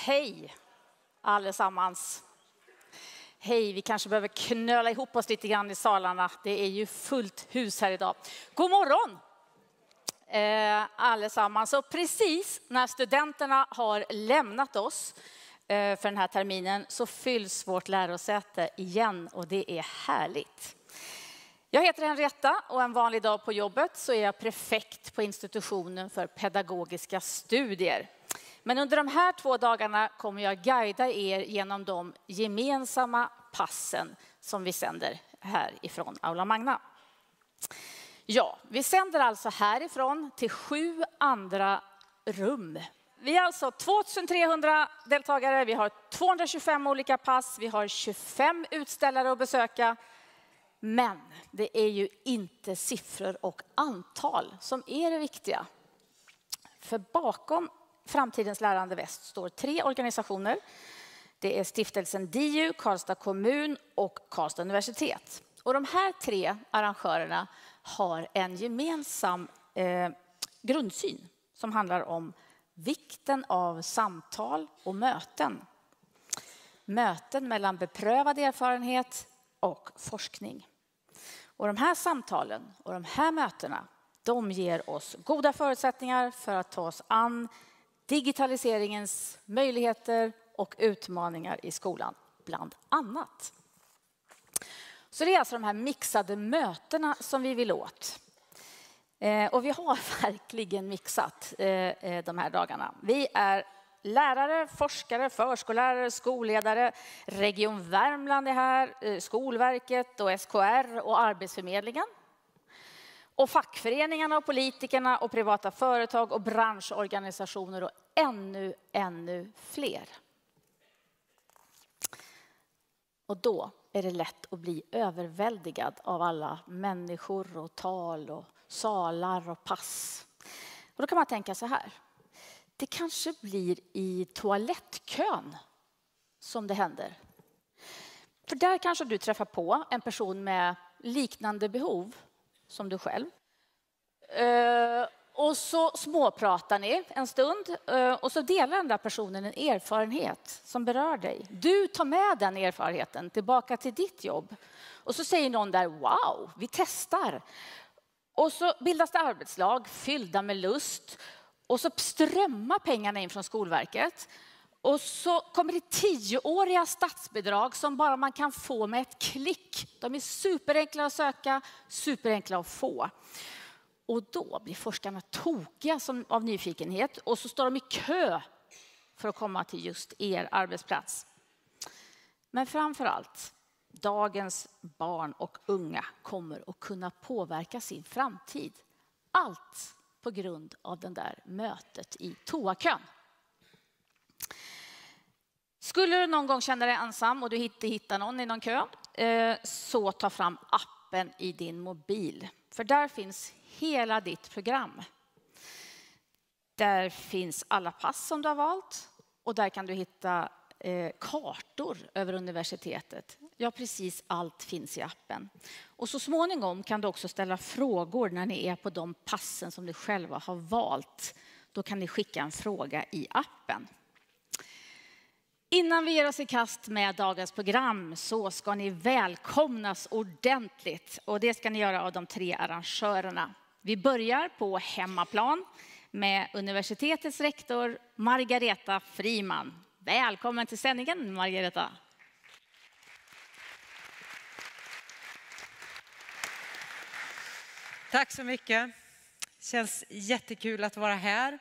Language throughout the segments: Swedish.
Hej allesammans. Hej, vi kanske behöver knöla ihop oss lite grann i salarna. Det är ju fullt hus här idag. God morgon allesammans. Och precis när studenterna har lämnat oss för den här terminen så fylls vårt lärosäte igen och det är härligt. Jag heter Henrietta och en vanlig dag på jobbet så är jag prefekt på institutionen för pedagogiska studier. Men under de här 2 dagarna kommer jag guida er genom de gemensamma passen som vi sänder härifrån Aula Magna. Ja, vi sänder alltså härifrån till 7 andra rum. Vi är alltså 2300 deltagare, vi har 225 olika pass, vi har 25 utställare att besöka. Men det är ju inte siffror och antal som är det viktiga. För bakom Framtidens Lärande Väst står 3 organisationer. Det är stiftelsen DIU, Karlstads kommun och Karlstads universitet. Och de här 3 arrangörerna har en gemensam grundsyn som handlar om vikten av samtal och möten. Möten mellan beprövad erfarenhet och forskning. Och de här samtalen och de här mötena, de ger oss goda förutsättningar för att ta oss an digitaliseringens möjligheter och utmaningar i skolan, bland annat. Så det är alltså de här mixade mötena som vi vill åt. Och vi har verkligen mixat de här dagarna. Vi är lärare, forskare, förskollärare, skolledare, Region Värmland är här, Skolverket och SKR och Arbetsförmedlingen. Och fackföreningarna och politikerna och privata företag och branschorganisationer och ännu fler. Och då är det lätt att bli överväldigad av alla människor och tal och salar och pass. Och då kan man tänka så här. Det kanske blir i toalettkön som det händer. För där kanske du träffar på en person med liknande behov som du själv. Och så småpratar ni en stund och så delar den där personen en erfarenhet som berör dig. Du tar med den erfarenheten tillbaka till ditt jobb. Och så säger någon där, wow, vi testar. Och så bildas det arbetslag fyllda med lust. Och så strömmar pengarna in från Skolverket. Och så kommer det 10-åriga statsbidrag som bara man kan få med ett klick. De är superenkla att söka, superenkla att få. Och då blir forskarna tokiga av nyfikenhet. Och så står de i kö för att komma till just er arbetsplats. Men framför allt, dagens barn och unga kommer att kunna påverka sin framtid. Allt på grund av den där mötet i toakön. Skulle du någon gång känna dig ensam och du inte hittar någon i någon kö så ta fram appen i din mobil. För där finns hela ditt program. Där finns alla pass som du har valt och där kan du hitta kartor över universitetet. Ja, precis allt finns i appen. Och så småningom kan du också ställa frågor när ni är på de passen som ni själva har valt. Då kan ni skicka en fråga i appen. Innan vi ger oss i kast med dagens program så ska ni välkomnas ordentligt. Och det ska ni göra av de 3 arrangörerna. Vi börjar på hemmaplan med universitetets rektor Margareta Friman. Välkommen till sändningen, Margareta. Tack så mycket. Känns jättekul att vara här.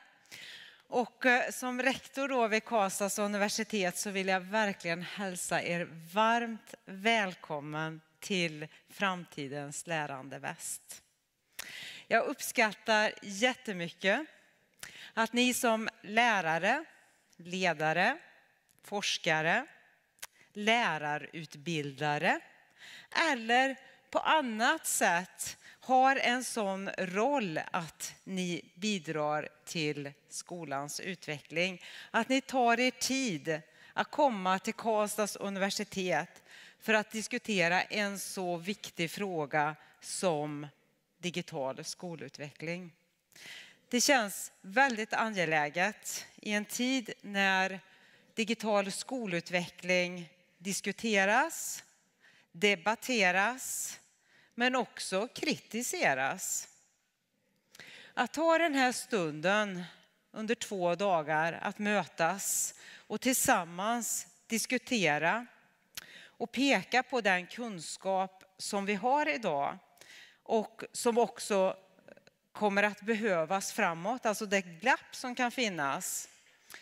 Och som rektor då vid Karlstads universitet så vill jag verkligen hälsa er varmt välkommen till Framtidens Lärande Väst. Jag uppskattar jättemycket att ni som lärare, ledare, forskare, lärarutbildare eller på annat sätt har en sån roll att ni bidrar till skolans utveckling. Att ni tar er tid att komma till Karlstads universitet för att diskutera en så viktig fråga som digital skolutveckling. Det känns väldigt angeläget i en tid när digital skolutveckling diskuteras, debatteras, men också kritiseras. Att ta den här stunden under 2 dagar att mötas och tillsammans diskutera och peka på den kunskap som vi har idag och som också kommer att behövas framåt, alltså det glapp som kan finnas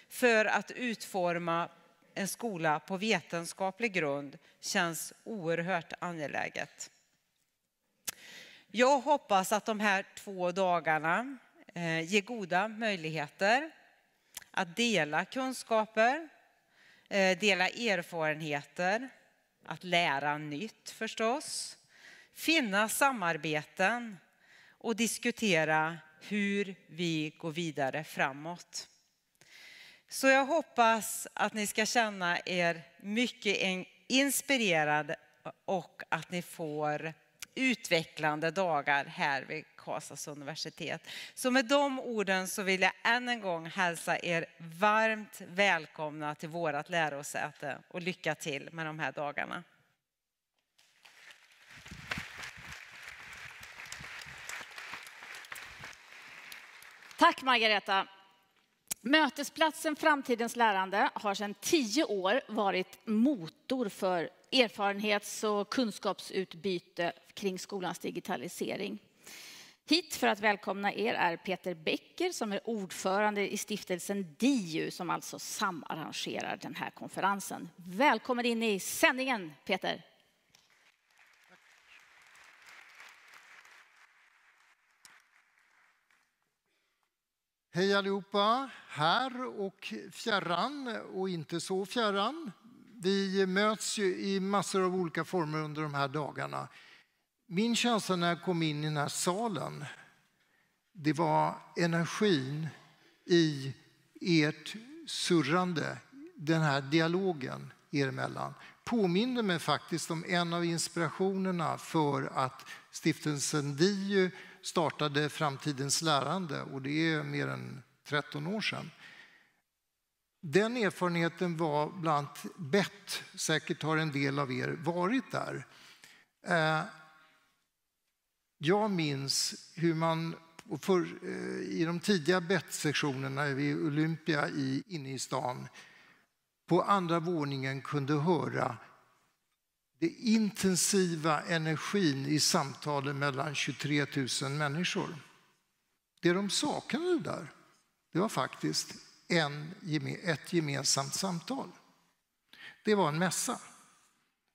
för att utforma en skola på vetenskaplig grund, känns oerhört angeläget. Jag hoppas att de här 2 dagarna ger goda möjligheter att dela kunskaper, dela erfarenheter, att lära nytt förstås, finna samarbeten och diskutera hur vi går vidare framåt. Så jag hoppas att ni ska känna er mycket inspirerade och att ni får utvecklande dagar här vid Karlstads universitet. Så med de orden så vill jag än en gång hälsa er varmt välkomna till vårat lärosäte och lycka till med de här dagarna. Tack Margareta. Mötesplatsen Framtidens lärande har sedan 10 år varit motor för erfarenhets- och kunskapsutbyte kring skolans digitalisering. Hit för att välkomna er är Per Becker som är ordförande i stiftelsen DIU som alltså samarrangerar den här konferensen. Välkommen in i sändningen, Peter. Hej allihopa, här och fjärran och inte så fjärran. Vi möts ju i massor av olika former under de här dagarna. Min känsla när jag kom in i den här salen, det var energin i ert surrande, den här dialogen er emellan. Påminner mig faktiskt om en av inspirationerna för att stiftelsen DIU startade Framtidens lärande, och det är mer än 13 år sedan. Den erfarenheten var bland bett, säkert har en del av er varit där. Jag minns hur man i de tidiga bett-sektionerna vid Olympia inne i stan på andra våningen kunde höra det intensiva energin i samtalen mellan 23 000 människor. Det de saknade där, det var faktiskt ett gemensamt samtal. Det var en mässa.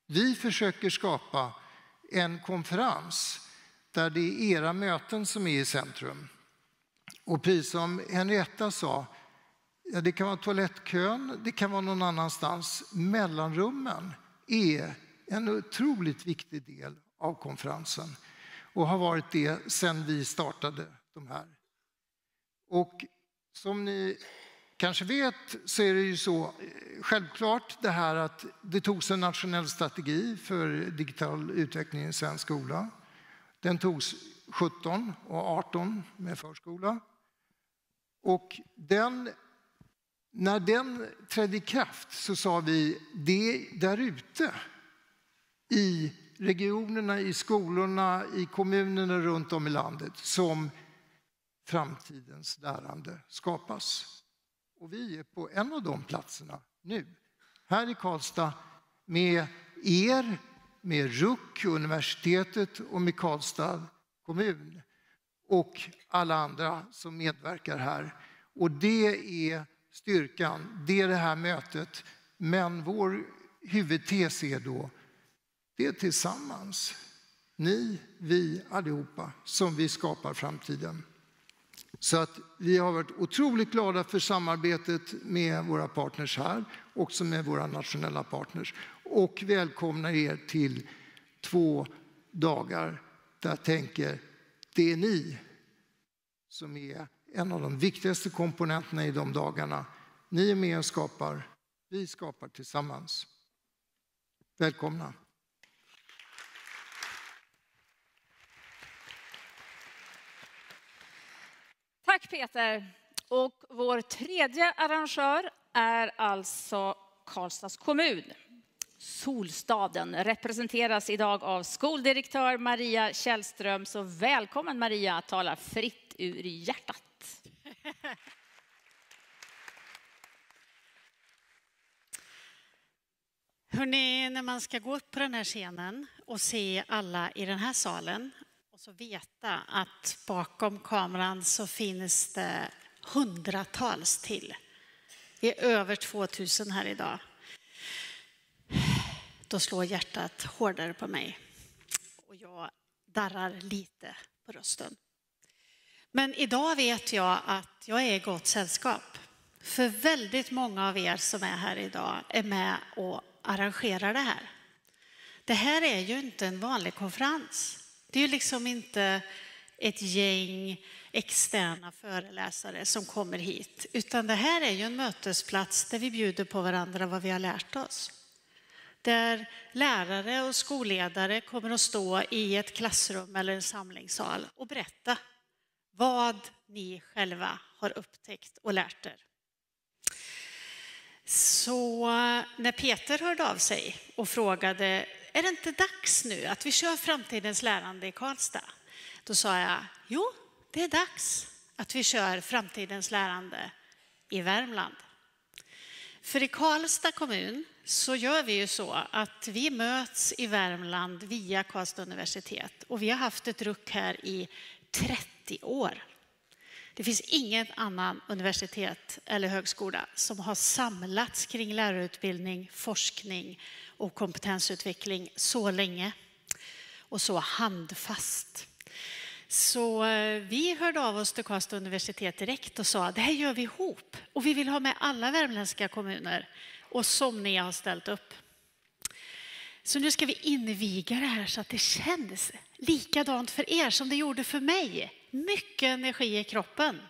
Vi försöker skapa en konferens där det är era möten som är i centrum. Och precis som Henrietta sa, ja, det kan vara toalettkön, det kan vara någon annanstans. Mellanrummen är en otroligt viktig del av konferensen och har varit det sedan vi startade de här. Och som ni kanske vet så är det ju så självklart det här att det togs en nationell strategi för digital utveckling i svensk skola. Den togs 17 och 18 med förskola. Och när den trädde i kraft så sa vi det där ute i regionerna, i skolorna, i kommunerna runt om i landet som framtidens lärande skapas. Och vi är på en av de platserna nu. Här i Karlstad med er, med RUK, universitetet och med Karlstad kommun och alla andra som medverkar här. Och det är styrkan, det är det här mötet. Men vår huvudtes är då, det är tillsammans, ni, vi allihopa, som vi skapar framtiden. Så att vi har varit otroligt glada för samarbetet med våra partners här, också med våra nationella partners. Och välkomnar er till 2 dagar där jag tänker, det är ni som är en av de viktigaste komponenterna i de dagarna. Ni är med och skapar, vi skapar tillsammans. Välkomna. Tack Peter. Och vår tredje arrangör är alltså Karlstads kommun. Solstaden representeras idag av skoldirektör Maria Kjällström. Så välkommen Maria att tala fritt ur hjärtat. Hörrni, när man ska gå upp på den här scenen och se alla i den här salen och så veta att bakom kameran så finns det hundratals till. Vi är över 2000 här idag. Då slår hjärtat hårdare på mig och jag darrar lite på rösten. Men idag vet jag att jag är i gott sällskap. För väldigt många av er som är här idag är med och arrangerar det här. Det här är ju inte en vanlig konferens. Det är ju liksom inte ett gäng externa föreläsare som kommer hit. Utan det här är ju en mötesplats där vi bjuder på varandra vad vi har lärt oss. Där lärare och skolledare kommer att stå i ett klassrum eller en samlingssal och berätta vad ni själva har upptäckt och lärt er. Så när Peter hörde av sig och frågade, är det inte dags nu att vi kör Framtidens lärande i Karlstad? Då sa jag, jo, det är dags att vi kör Framtidens lärande i Värmland. För i Karlstad kommun så gör vi ju så att vi möts i Värmland via Karlstads universitet. Och vi har haft ett ruck här i 30 år. Det finns ingen annan universitet eller högskola som har samlats kring lärarutbildning, forskning och kompetensutveckling så länge och så handfast. Så vi hörde av oss till Karlstads universitet direkt och sa det här gör vi ihop och vi vill ha med alla värmländska kommuner och som ni har ställt upp. Så nu ska vi inviga det här så att det känns likadant för er som det gjorde för mig. Mycket energi i kroppen.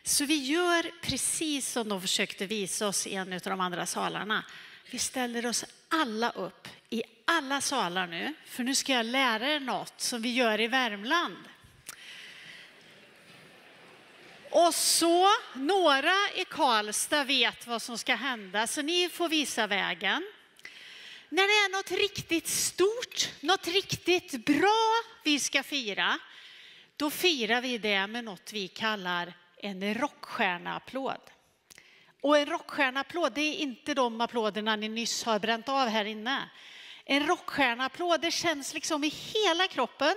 Så vi gör precis som de försökte visa oss i en av de andra salarna. Vi ställer oss alla upp i alla salar nu. För nu ska jag lära er något som vi gör i Värmland. Och så några i Karlstad vet vad som ska hända. Så ni får visa vägen. När det är något riktigt stort, något riktigt bra vi ska fira. Då firar vi det med något vi kallar en rockstjärneapplåd. Och en rockstjärneapplåd, det är inte de applåderna ni nyss har bränt av här inne. En rockstjärneapplåd, det känns liksom i hela kroppen.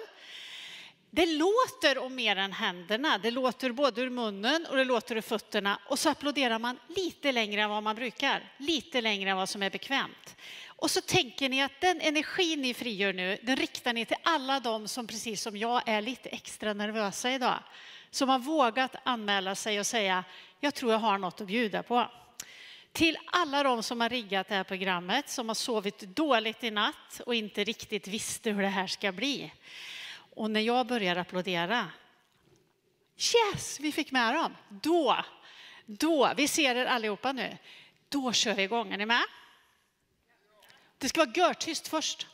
Det låter om mer än händerna. Det låter både ur munnen och det låter ur fötterna. Och så applåderar man lite längre än vad man brukar. Lite längre än vad som är bekvämt. Och så tänker ni att den energi ni frigör nu, den riktar ni till alla de som precis som jag är lite extra nervösa idag. Som har vågat anmäla sig och säga, jag tror jag har något att bjuda på. Till alla de som har riggat det här programmet, som har sovit dåligt i natt och inte riktigt visste hur det här ska bli. Och när jag börjar applådera, yes, vi fick med dem. Då, vi ser er allihopa nu. Då kör vi igång, är ni med? Det ska vara görtyst först.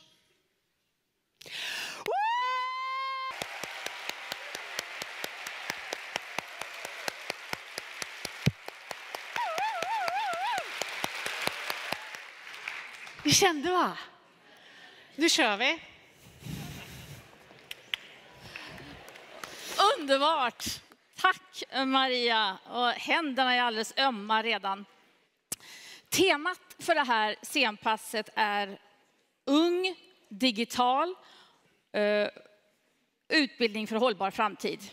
Ni kände va? Nu kör vi. Underbart! Tack Maria. Och händerna är alldeles ömma redan. Temat för det här scenpasset är ung, digital, utbildning för hållbar framtid.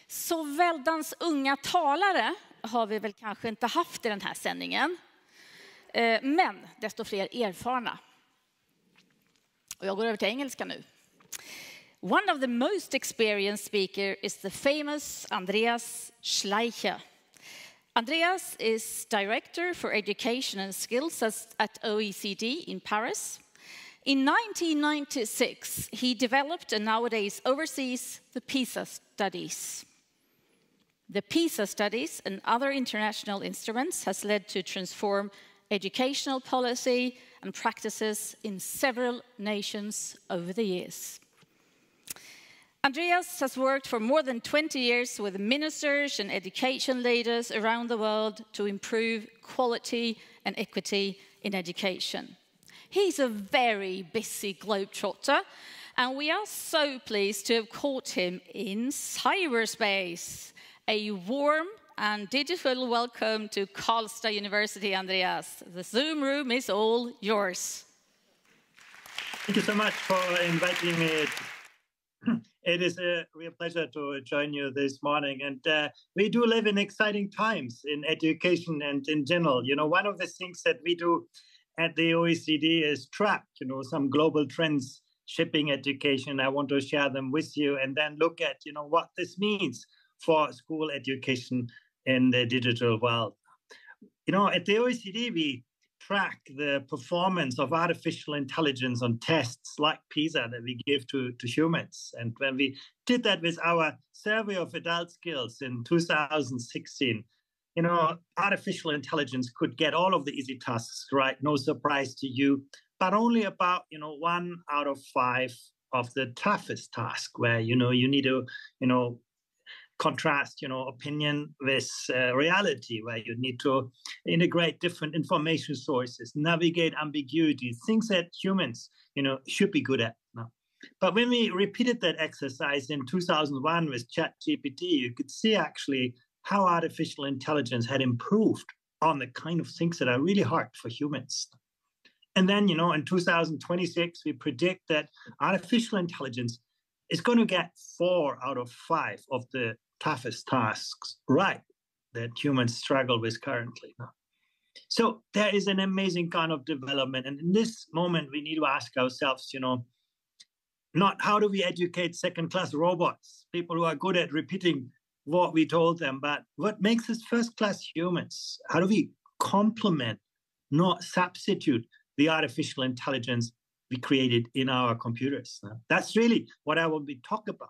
Så väldans unga talare har vi väl kanske inte haft i den här sändningen. Men desto fler erfarna. Och jag går över till engelska nu. One of the most experienced speakers is the famous Andreas Schleicher. Andreas is Director for Education and Skills at OECD in Paris. In 1996, he developed and nowadays oversees the PISA studies. The PISA studies and other international instruments has led to transform educational policy and practices in several nations over the years. Andreas has worked for more than 20 years with ministers and education leaders around the world to improve quality and equity in education. He's a very busy globetrotter, and we are so pleased to have caught him in cyberspace. A warm and digital welcome to Karlstad University, Andreas. The Zoom room is all yours. Thank you so much for inviting me. It is a real pleasure to join you this morning. And we do live in exciting times in education and in general. You know, one of the things that we do at the OECD is track, you know, some global trends shaping education. I want to share them with you and then look at, you know, what this means for school education in the digital world. You know, at the OECD, we track the performance of artificial intelligence on tests like PISA that we give to humans. And when we did that with our survey of adult skills in 2016, you know, artificial intelligence could get all of the easy tasks right, no surprise to you, but only about, you know, 1 out of 5 of the toughest tasks where, you know, you need to, you know, contrast, you know, opinion with reality, where you need to integrate different information sources, navigate ambiguity, things that humans, you know, should be good at. No. But when we repeated that exercise in 2001 with ChatGPT, you could see actually how artificial intelligence had improved on the kind of things that are really hard for humans. And then, you know, in 2026, we predict that artificial intelligence is going to get 4 out of 5 of the toughest tasks right that humans struggle with currently. So there is an amazing kind of development. And in this moment, we need to ask ourselves, you know, not how do we educate second-class robots, people who are good at repeating what we told them, but what makes us first-class humans? How do we complement, not substitute, the artificial intelligence we created in our computers? That's really what I will be talking about.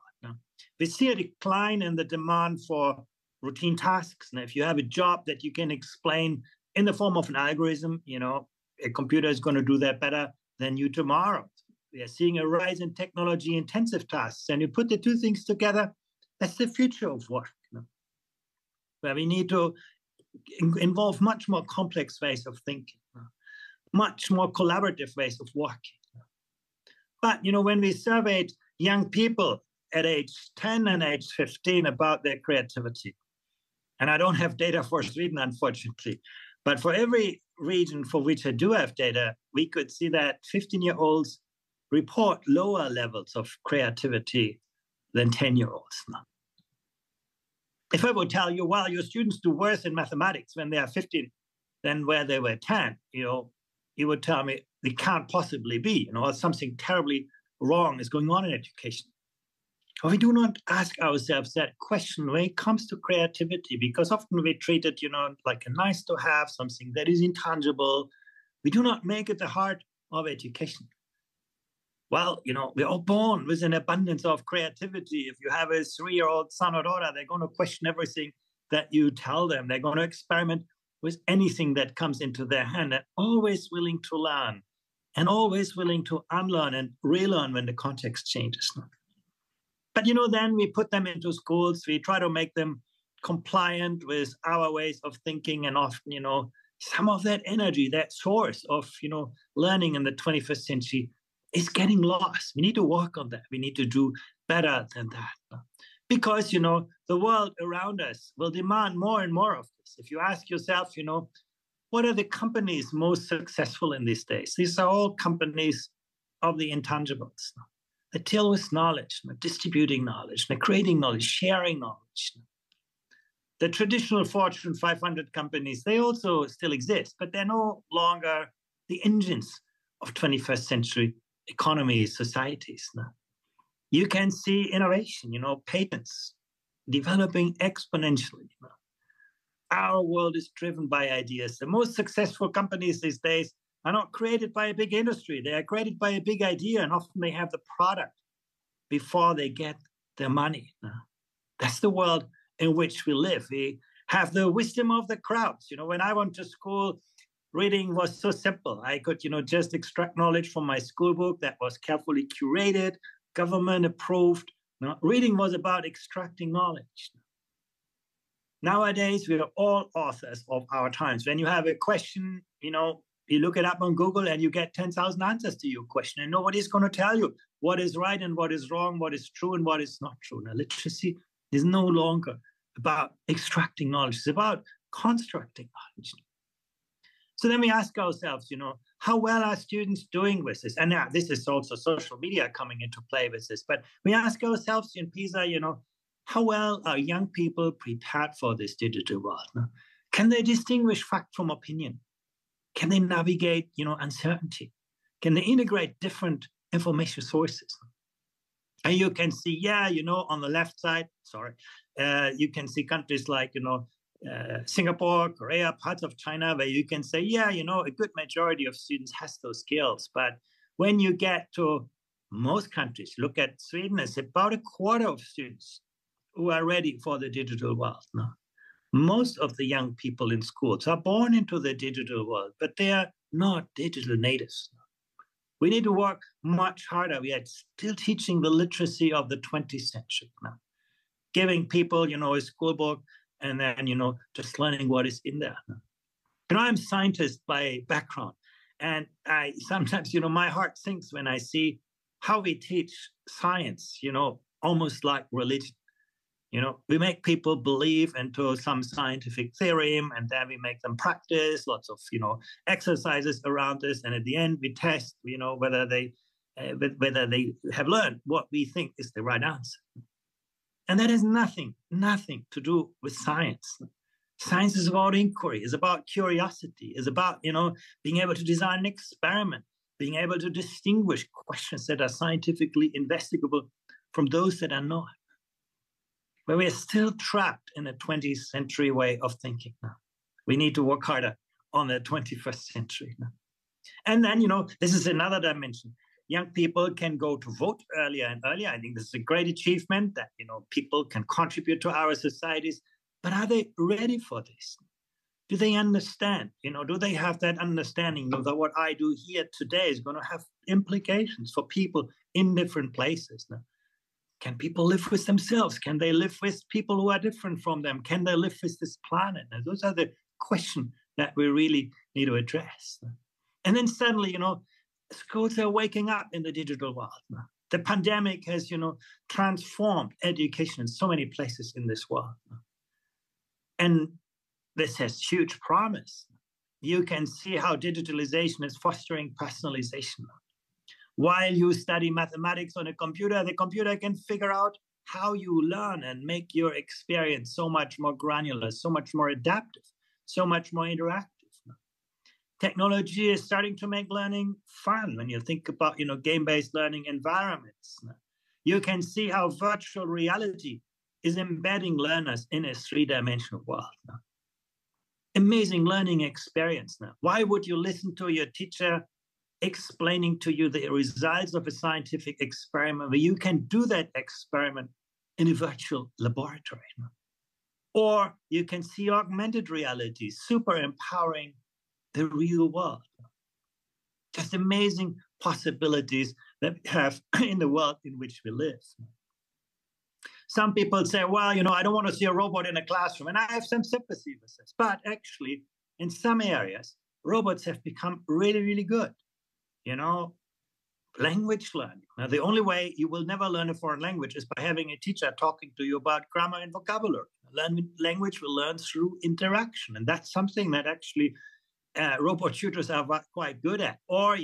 We see a decline in the demand for routine tasks. Now, if you have a job that you can explain in the form of an algorithm, you know, a computer is going to do that better than you tomorrow. We are seeing a rise in technology-intensive tasks, and you put the two things together, that's the future of work, you know, where we need to involve much more complex ways of thinking, much more collaborative ways of working. But, you know, when we surveyed young people at age 10 and age 15 about their creativity, and I don't have data for Sweden, unfortunately, but for every region for which I do have data, we could see that 15-year-olds report lower levels of creativity than 10-year-olds. If I would tell you, well, your students do worse in mathematics when they are 15 than where they were 10, you know, you would tell me it can't possibly be, you know, something terribly wrong is going on in education. But we do not ask ourselves that question when it comes to creativity, because often we treat it, you know, like a nice to have, something that is intangible. We do not make it the heart of education. Well, you know, we're all born with an abundance of creativity. If you have a 3-year-old son or daughter, they're going to question everything that you tell them. They're going to experiment with anything that comes into their hand. They're always willing to learn and always willing to unlearn and relearn when the context changes. But, you know, then we put them into schools. We try to make them compliant with our ways of thinking. And often, you know, some of that energy, that source of, you know, learning in the 21st century is getting lost. We need to work on that. We need to do better than that. Because, you know, the world around us will demand more and more of this. If you ask yourself, you know, what are the companies most successful in these days? These are all companies of the intangibles. They deal with knowledge, distributing knowledge, creating knowledge, sharing knowledge. The traditional Fortune 500 companies, they also still exist, but they're no longer the engines of 21st century economies, societies. You can see innovation, you know, patents developing exponentially. Our world is driven by ideas. The most successful companies these days are not created by a big industry. They are created by a big idea, and often they have the product before they get their money. That's the world in which we live. We have the wisdom of the crowds. You know, when I went to school, reading was so simple. I could, you know, just extract knowledge from my school book that was carefully curated, government approved. No? Reading was about extracting knowledge. Nowadays, we are all authors of our times. When you have a question, you look it up on Google and you get 10,000 answers to your question, and nobody's going to tell you what is right and what is wrong, what is true and what is not true. Now, literacy is no longer about extracting knowledge. It's about constructing knowledge. So then we ask ourselves, how well are students doing with this? And now this is also social media coming into play with this. But we ask ourselves in PISA, how well are young people prepared for this digital world? No? Can they distinguish fact from opinion? Can they navigate, uncertainty? Can they integrate different information sources? And you can see, on the left side, you can see countries like, Singapore, Korea, parts of China, where you can say, a good majority of students has those skills. But when you get to most countries, look at Sweden, it's about a quarter of students who are ready for the digital world. No? Most of the young people in schools are born into the digital world, but they are not digital natives. We need to work much harder. We are still teaching the literacy of the 20th century now, giving people, a school book, and then, just learning what is in there. I'm a scientist by background, and I sometimes, my heart sinks when I see how we teach science, almost like religion. We make people believe into some scientific theorem, and then we make them practice lots of, exercises around this. And at the end, we test, whether they have learned what we think is the right answer. And that has nothing to do with science. Science is about inquiry, is about curiosity, is about, being able to design an experiment, being able to distinguish questions that are scientifically investigable from those that are not. But we are still trapped in a 20th century way of thinking now. We need to work harder on the 21st century now. And then, this is another dimension. Young people can go to vote earlier and earlier. I think this is a great achievement that, people can contribute to our societies. But are they ready for this? Do they understand? Do they have that understanding that what I do here today is going to have implications for people in different places now? Can people live with themselves? Can they live with people who are different from them? Can they live with this planet? And those are the questions that we really need to address. And then suddenly, schools are waking up in the digital world now. The pandemic has, transformed education in so many places in this world. And this has huge promise. You can see how digitalization is fostering personalization. While you study mathematics on a computer, the computer can figure out how you learn and make your experience so much more granular, so much more adaptive, so much more interactive. Technology is starting to make learning fun when you think about, game-based learning environments. You can see how virtual reality is embedding learners in a three-dimensional world. Amazing learning experience now. Why would you listen to your teacher explaining to you the results of a scientific experiment where you can do that experiment in a virtual laboratory? Or you can see augmented reality, super empowering the real world. Just amazing possibilities that we have in the world in which we live. Some people say, well, I don't want to see a robot in a classroom, and I have some sympathy with this. But actually, in some areas, robots have become really, really good. Language learning. Now, the only way you will never learn a foreign language is by having a teacher talking to you about grammar and vocabulary. Language will learn through interaction, and that's something that actually robot tutors are quite good at. Or,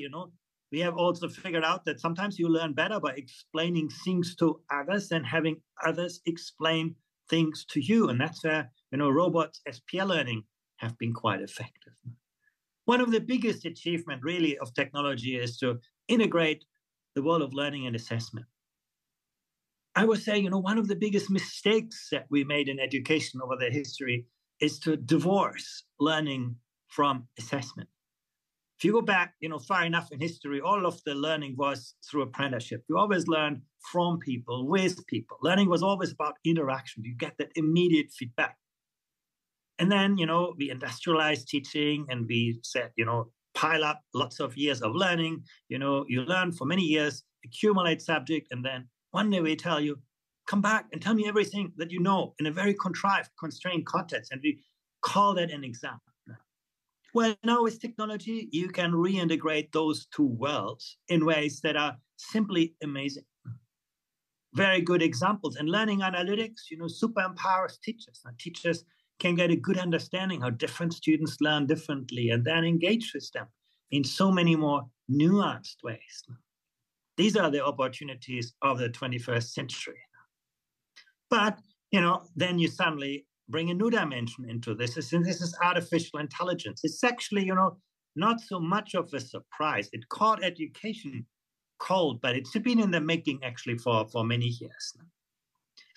we have also figured out that sometimes you learn better by explaining things to others than having others explain things to you. And that's where, robots as peer learning have been quite effective. One of the biggest achievements really of technology is to integrate the world of learning and assessment. I would say, one of the biggest mistakes that we made in education over the history is to divorce learning from assessment. If you go back, far enough in history, all of the learning was through apprenticeship. You always learned from people, with people. Learning was always about interaction. You get that immediate feedback. And then, we industrialized teaching and we said, pile up lots of years of learning. You learn for many years, accumulate subject, and then one day we tell you, come back and tell me everything that you know in a very contrived, constrained context. And we call that an exam. Well, now with technology, you can reintegrate those two worlds in ways that are simply amazing. Very good examples. And learning analytics, super empowers teachers. Now, teachers can get a good understanding how different students learn differently and then engage with them in so many more nuanced ways. These are the opportunities of the 21st century. But, then you suddenly bring a new dimension into this. And this is artificial intelligence. It's actually, not so much of a surprise. It caught education cold, but it's been in the making actually for many years.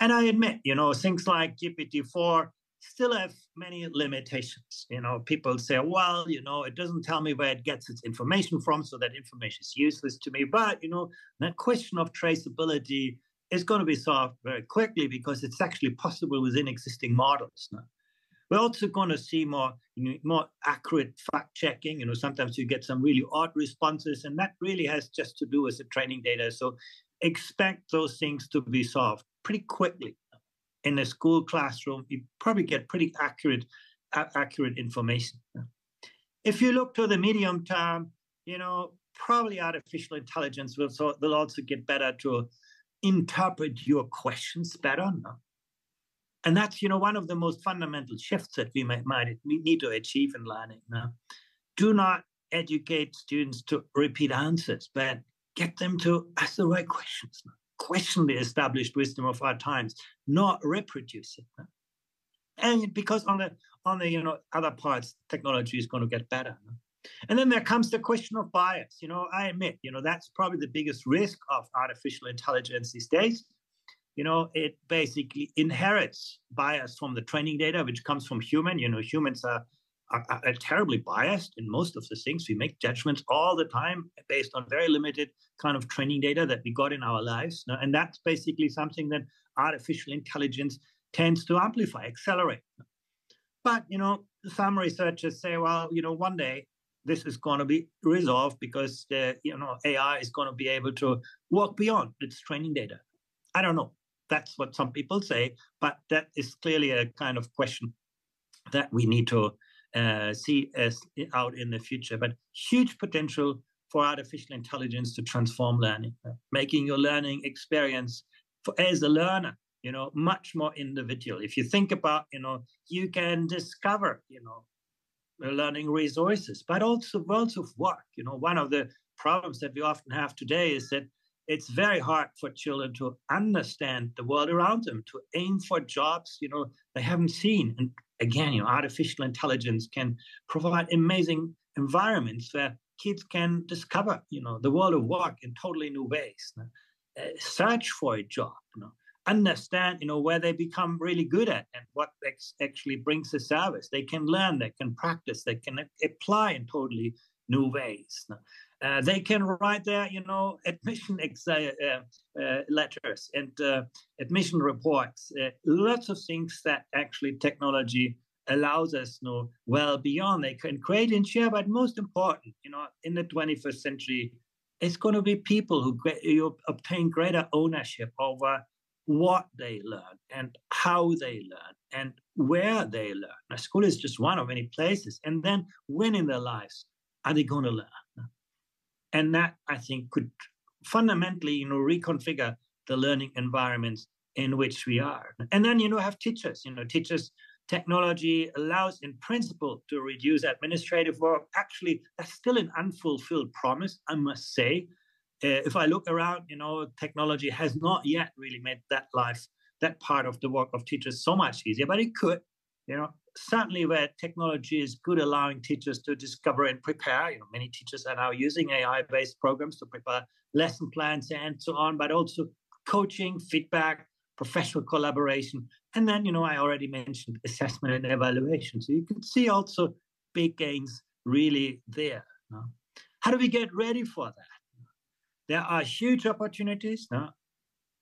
And I admit, things like GPT-4 still have many limitations. People say, well, it doesn't tell me where it gets its information from, so that information is useless to me. But, that question of traceability is going to be solved very quickly because it's actually possible within existing models now. We're also going to see more accurate fact checking. Sometimes you get some really odd responses, and that really has just to do with the training data. So expect those things to be solved pretty quickly. In a school classroom, you probably get pretty accurate information. If you look to the medium term, probably artificial intelligence will also get better to interpret your questions better. No? And that's, one of the most fundamental shifts that we need to achieve in learning. No? Do not educate students to repeat answers, but get them to ask the right questions. No? Question the established wisdom of our times, not reproduce it. No? And because on the other parts, technology is going to get better. No? And then there comes the question of bias. I admit, that's probably the biggest risk of artificial intelligence these days. It basically inherits bias from the training data, which comes from human. Humans are terribly biased in most of the things. We make judgments all the time based on very limited kind of training data that we got in our lives. And that's basically something that artificial intelligence tends to amplify, accelerate. But, some researchers say, well, one day this is going to be resolved because AI is going to be able to walk beyond its training data. I don't know. That's what some people say, but that is clearly a kind of question that we need to see as out in the future. But huge potential for artificial intelligence to transform learning, making your learning experience as a learner, much more individual. If you think about, you can discover, learning resources, but also worlds of work. One of the problems that we often have today is that it's very hard for children to understand the world around them, to aim for jobs, they haven't seen. And again, artificial intelligence can provide amazing environments where kids can discover, the world of work in totally new ways. Search for a job, understand, where they become really good at and what actually brings a service. They can learn, they can practice, they can apply in totally new ways. They can write their, admission letters and admission reports. Lots of things that actually technology allows us to know well beyond. They can create and share, but most important, in the 21st century, it's going to be people who obtain greater ownership over what they learn and how they learn and where they learn. Now, school is just one of many places. And then when in their lives are they going to learn? And that, I think, could fundamentally, reconfigure the learning environments in which we are. And then, have teachers. Teachers, technology allows, in principle, to reduce administrative work. Actually, that's still an unfulfilled promise, I must say. If I look around, technology has not yet really made that part of the work of teachers so much easier, but it could, certainly where technology is good, allowing teachers to discover and prepare. Many teachers are now using AI-based programs to prepare lesson plans and so on, but also coaching, feedback, professional collaboration. And then, I already mentioned assessment and evaluation. So you can see also big gains really there. How do we get ready for that? There are huge opportunities.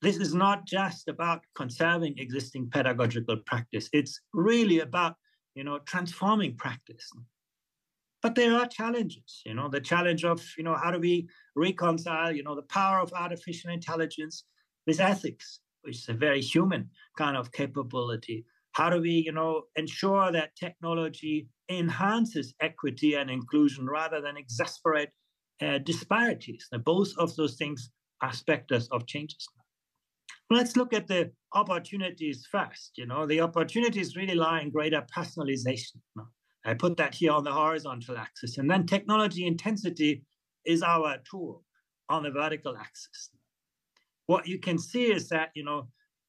This is not just about conserving existing pedagogical practice. It's really about, transforming practice. But there are challenges, the challenge of, how do we reconcile, the power of artificial intelligence with ethics, which is a very human kind of capability. How do we, ensure that technology enhances equity and inclusion rather than exasperate disparities? Now, both of those things are specters of changes. Let's look at the opportunities first. The opportunities really lie in greater personalization. I put that here on the horizontal axis. And then technology intensity is our tool on the vertical axis. What you can see is that,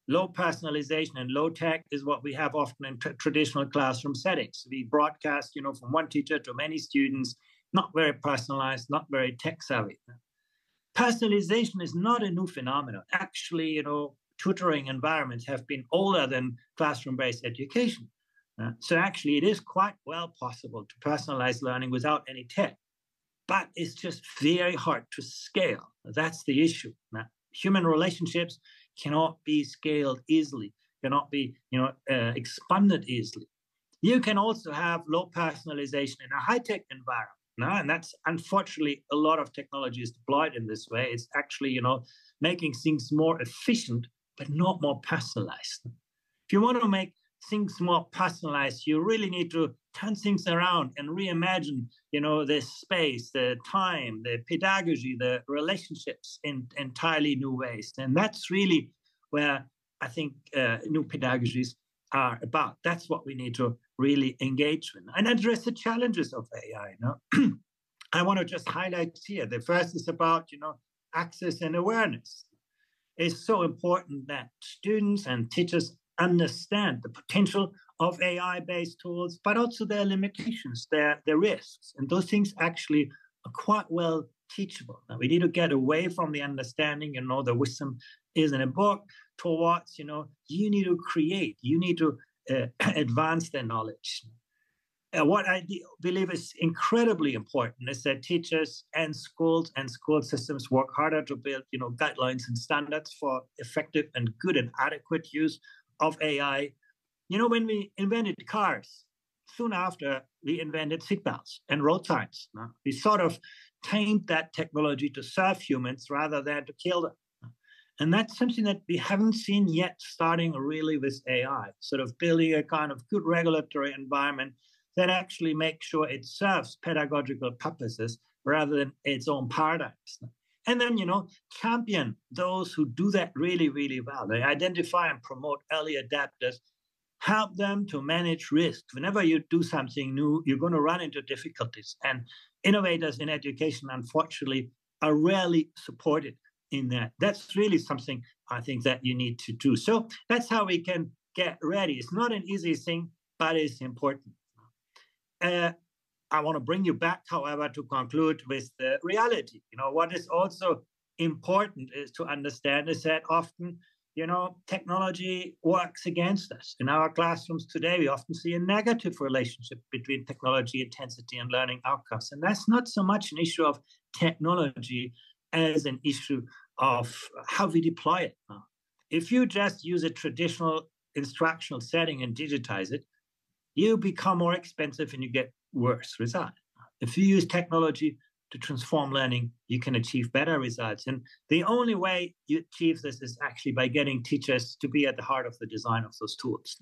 low personalization and low tech is what we have often in traditional classroom settings. We broadcast, from one teacher to many students, not very personalized, not very tech savvy. Personalization is not a new phenomenon. Actually, tutoring environments have been older than classroom-based education. So actually, it is quite well possible to personalize learning without any tech, but it's just very hard to scale. That's the issue. Human relationships cannot be scaled easily, cannot be expanded easily. You can also have low personalization in a high-tech environment. And that's unfortunately a lot of technology is deployed in this way. It's actually making things more efficient, but not more personalized. If you want to make things more personalized, you really need to turn things around and reimagine, the space, the time, the pedagogy, the relationships in entirely new ways. And that's really where I think new pedagogies are about. That's what we need to really engage with and address the challenges of AI. I want to just highlight here. The first is about, access and awareness. It's so important that students and teachers understand the potential of AI-based tools, but also their limitations, their risks. And those things actually are quite well teachable. Now, we need to get away from the understanding, the wisdom is in a book, towards, you need to create, you need to advance their knowledge. What I believe is incredibly important is that teachers and schools and school systems work harder to build, guidelines and standards for effective and good and adequate use of AI. When we invented cars, soon after we invented seatbelts and road signs. We sort of tamed that technology to serve humans rather than to kill them. And that's something that we haven't seen yet, starting really with AI, sort of building a kind of good regulatory environment that actually makes sure it serves pedagogical purposes rather than its own paradigms. And then, champion those who do that really, really well. They identify and promote early adapters, help them to manage risk. Whenever you do something new, you're going to run into difficulties. And innovators in education, unfortunately, are rarely supported in that. That's really something I think that you need to do. So that's how we can get ready. It's not an easy thing, but it's important. I want to bring you back, however, to conclude with the reality. What is also important is to understand is that often, technology works against us. In our classrooms today, we often see a negative relationship between technology intensity and learning outcomes. And that's not so much an issue of technology as an issue of how we deploy it. If you just use a traditional instructional setting and digitize it, you become more expensive and you get worse results. If you use technology to transform learning, you can achieve better results. And the only way you achieve this is actually by getting teachers to be at the heart of the design of those tools.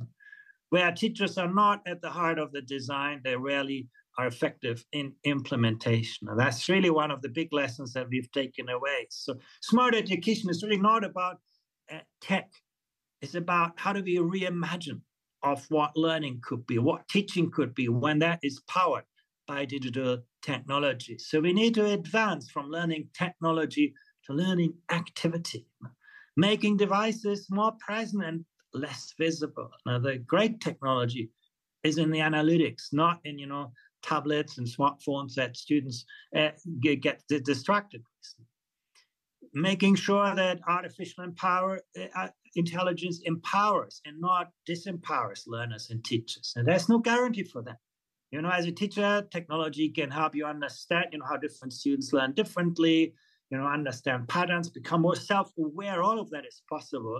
Where teachers are not at the heart of the design, they rarely are effective in implementation. And that's really one of the big lessons that we've taken away. So smart education is really not about tech. It's about how do we reimagine of what learning could be, what teaching could be when that is powered by digital technology. So we need to advance from learning technology to learning activity, making devices more present and less visible. Now, the great technology is in the analytics, not in, tablets and smartphones that students get distracted with. Making sure that artificial intelligence empowers and not disempowers learners and teachers. And there's no guarantee for that. As a teacher, technology can help you understand, how different students learn differently, understand patterns, become more self-aware. All of that is possible.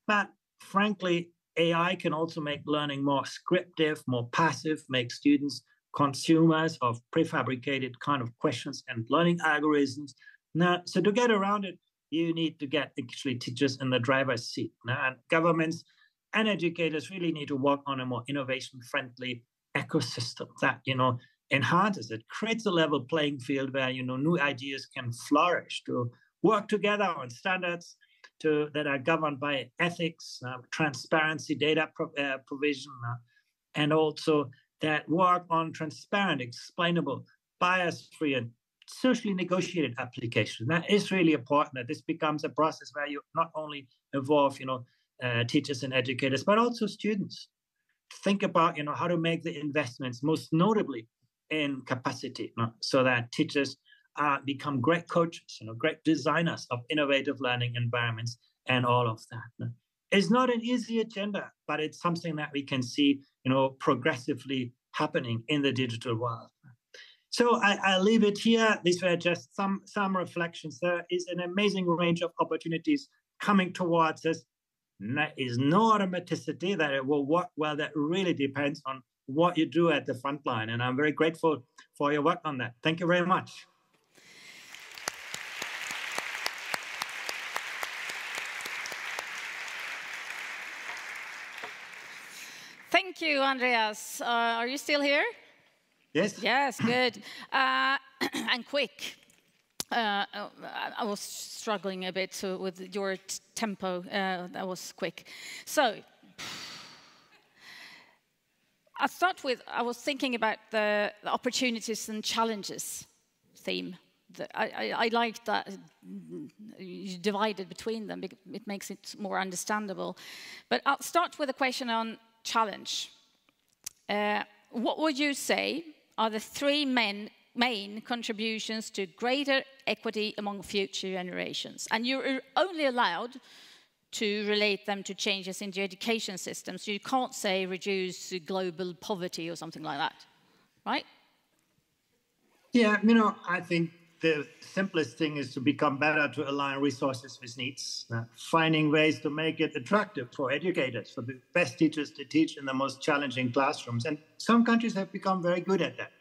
But frankly, AI can also make learning more scriptive, more passive, make students consumers of prefabricated kind of questions and learning algorithms. Now, so to get around it, you need to get actually teachers in the driver's seat. And governments and educators really need to work on a more innovation-friendly ecosystem that, enhances it, creates a level playing field where, new ideas can flourish, to work together on standards that are governed by ethics, transparency, data provision, and also that work on transparent, explainable, bias-free, and socially negotiated application. That is really important, that this becomes a process where you not only involve, teachers and educators, but also students. Think about, how to make the investments, most notably in capacity, so that teachers become great coaches, great designers of innovative learning environments and all of that. It's not an easy agenda, but it's something that we can see, progressively happening in the digital world. So I'll leave it here. These were just some reflections. There is an amazing range of opportunities coming towards us. There is no automaticity that it will work well. That really depends on what you do at the front line. And I'm very grateful for your work on that. Thank you very much. Thank you, Andreas. Are you still here? Yes. Yes, good. And quick. I was struggling a bit with your tempo. That was quick. So, I'll start with, I was thinking about the opportunities and challenges theme. I like that you divided between them. It makes it more understandable. But I'll start with a question on challenge. What would you say are the three main contributions to greater equity among future generations? And you're only allowed to relate them to changes in the education system. So you can't say reduce global poverty or something like that, right? Yeah, I think the simplest thing is to become better to align resources with needs, finding ways to make it attractive for educators, for the best teachers to teach in the most challenging classrooms. And some countries have become very good at that,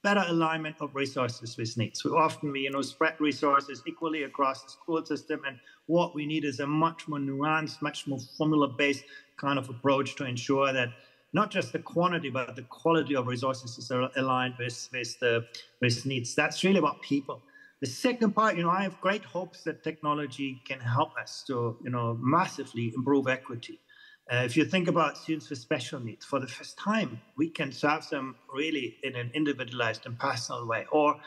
better alignment of resources with needs. We often, spread resources equally across the school system. And what we need is a much more nuanced, much more formula-based kind of approach to ensure that not just the quantity, but the quality of resources is aligned with needs. That's really about people. The second part, I have great hopes that technology can help us to, massively improve equity. If you think about students with special needs, for the first time, we can serve them really in an individualized and personal way. Or,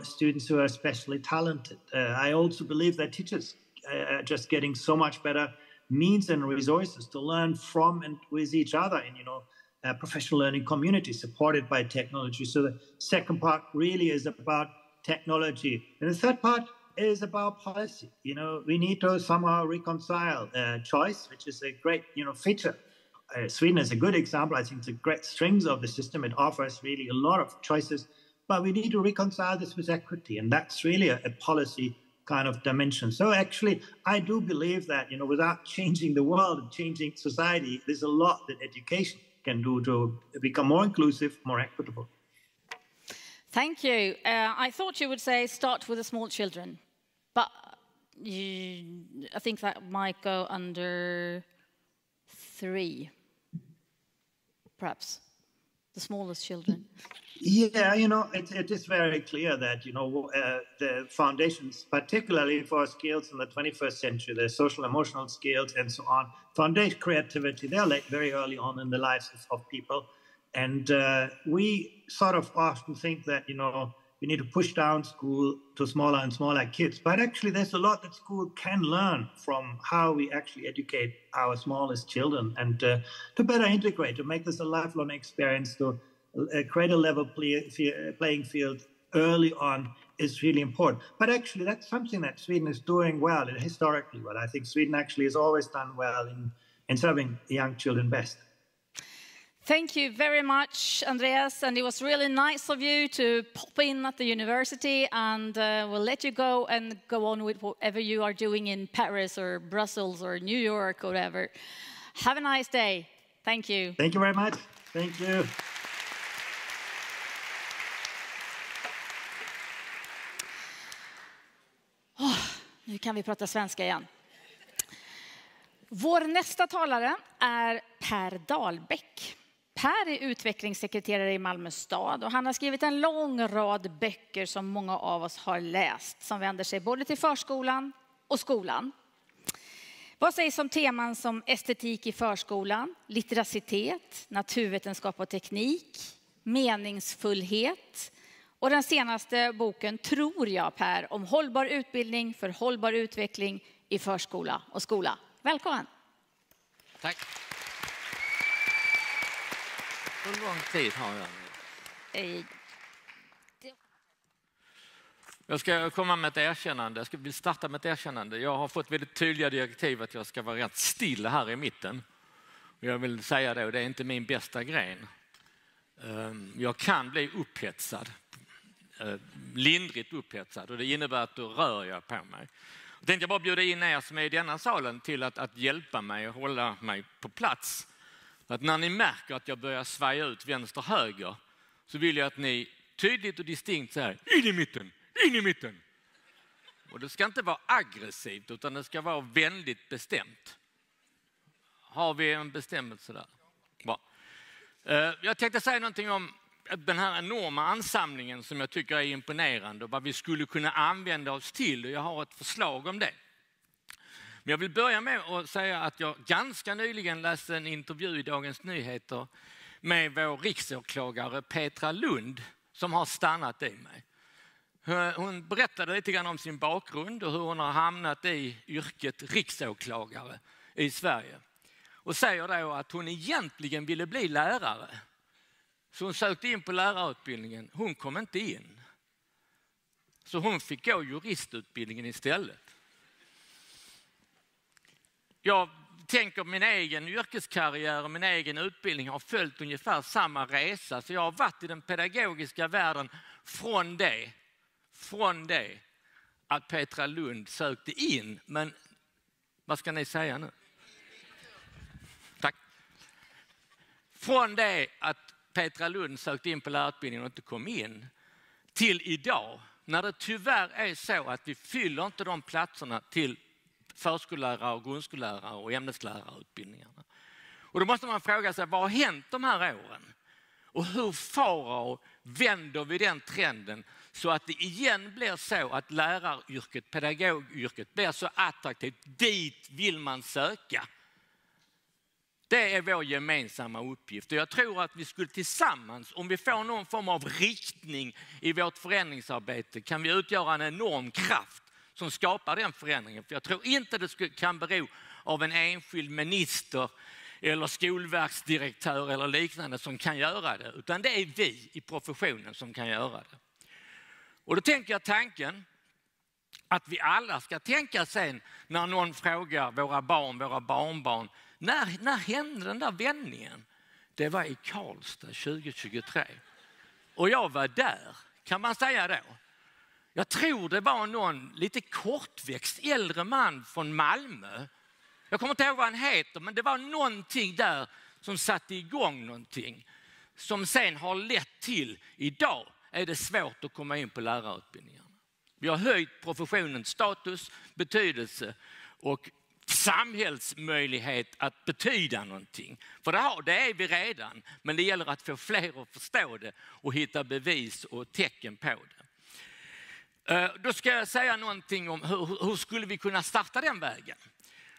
students who are especially talented. I also believe that teachers are just getting so much better means and resources to learn from and with each other in, professional learning communities supported by technology. So the second part really is about technology. And the third part is about policy. We need to somehow reconcile choice, which is a great, feature. Sweden is a good example. I think it's a great strength of the system. It offers really a lot of choices, but we need to reconcile this with equity. And that's really a policy kind of dimension. So actually, I do believe that, without changing the world and changing society, there's a lot that education can do to become more inclusive, more equitable. Thank you. I thought you would say start with the small children, but I think that might go under 3, perhaps, the smallest children. Yeah, it is very clear that, the foundations, particularly for skills in the 21st century, the social emotional skills and so on, foundation creativity, they're laid very early on in the lives of people. And we sort of often think that, we need to push down school to smaller and smaller kids. But actually, there's a lot that school can learn from how we actually educate our smallest children and to better integrate, to make this a lifelong experience, to create a level playing field early on is really important. But actually, that's something that Sweden is doing well and historically well. I think Sweden actually has always done well in serving young children best. Thank you very much, Andreas, and it was really nice of you to pop in at the university, and we'll let you go and go on with whatever you are doing in Paris or Brussels or New York or whatever. Have a nice day. Thank you. Thank you very much. Thank you. Nu kan vi prata svenska igen. Vår nästa talare är Per Dahlbeck. Per är utvecklingssekreterare i Malmö stad och han har skrivit en lång rad böcker som många av oss har läst, som vänder sig både till förskolan och skolan. Vad sägs om teman som estetik i förskolan, litteracitet, naturvetenskap och teknik, meningsfullhet och den senaste boken, tror jag, Per, om hållbar utbildning för hållbar utveckling i förskola och skola. Välkommen! Tack. Hur lång tid har jag nu? Jag ska komma med ett erkännande. Jag vill starta med ett erkännande. Jag har fått väldigt tydliga direktiv att jag ska vara rätt stilla här i mitten. Jag vill säga det, och det är inte min bästa gren. Jag kan bli upphetsad. Lindrigt upphetsad. Och det innebär att då rör jag på mig. Jag tänkte bara bjuda in er som är i denna salen till att hjälpa mig och hålla mig på plats. Att när ni märker att jag börjar svaja ut vänster-höger så vill jag att ni tydligt och distinkt säger in i mitten, in i mitten. Och det ska inte vara aggressivt utan det ska vara väldigt bestämt. Har vi en bestämmelse där? Bra. Jag tänkte säga någonting om den här enorma ansamlingen som jag tycker är imponerande och vad vi skulle kunna använda oss till. Jag har ett förslag om det. Men jag vill börja med att säga att jag ganska nyligen läste en intervju i Dagens Nyheter med vår riksåklagare Petra Lund som har stannat i mig. Hon berättade lite grann om sin bakgrund och hur hon har hamnat i yrket riksåklagare i Sverige. Och säger då att hon egentligen ville bli lärare. Så hon sökte in på lärarutbildningen. Hon kom inte in. Så hon fick gå juristutbildningen istället. Jag tänker min egen yrkeskarriär och min egen utbildning har följt ungefär samma resa. Så jag har varit i den pedagogiska världen från det att Petra Lund sökte in. Men vad ska ni säga nu? Tack. Från det att Petra Lund sökte in på lärarutbildningen och inte kom in till idag när det tyvärr är så att vi fyller inte de platserna till förskollärare och grundskollärare och ämneslärarutbildningarna. Och då måste man fråga sig vad har hänt de här åren? Och hur vänder vi den trenden så att det igen blir så att läraryrket, pedagogyrket blir så attraktivt. Dit vill man söka. Det är vår gemensamma uppgift och jag tror att vi skulle tillsammans, om vi får någon form av riktning i vårt förändringsarbete, kan vi utgöra en enorm kraft som skapar den förändringen. För jag tror inte det kan bero av en enskild minister eller skolverksdirektör eller liknande som kan göra det. Utan det är vi i professionen som kan göra det. Och då tänker jag tanken att vi alla ska tänka sen när någon frågar våra barn, våra barnbarn, när hände den där vändningen? Det var i Karlstad 2023. Och jag var där, kan man säga då. Jag tror det var någon lite kortväxt äldre man från Malmö. Jag kommer inte ihåg vad han heter, men det var någonting där som satte igång någonting. Som sen har lett till, idag är det svårt att komma in på lärarutbildningarna. Vi har höjt professionens status, betydelse och samhällsmöjlighet att betyda någonting. För det är vi redan, men det gäller att få fler att förstå det och hitta bevis och tecken på det. Då ska jag säga någonting om hur skulle vi kunna starta den vägen.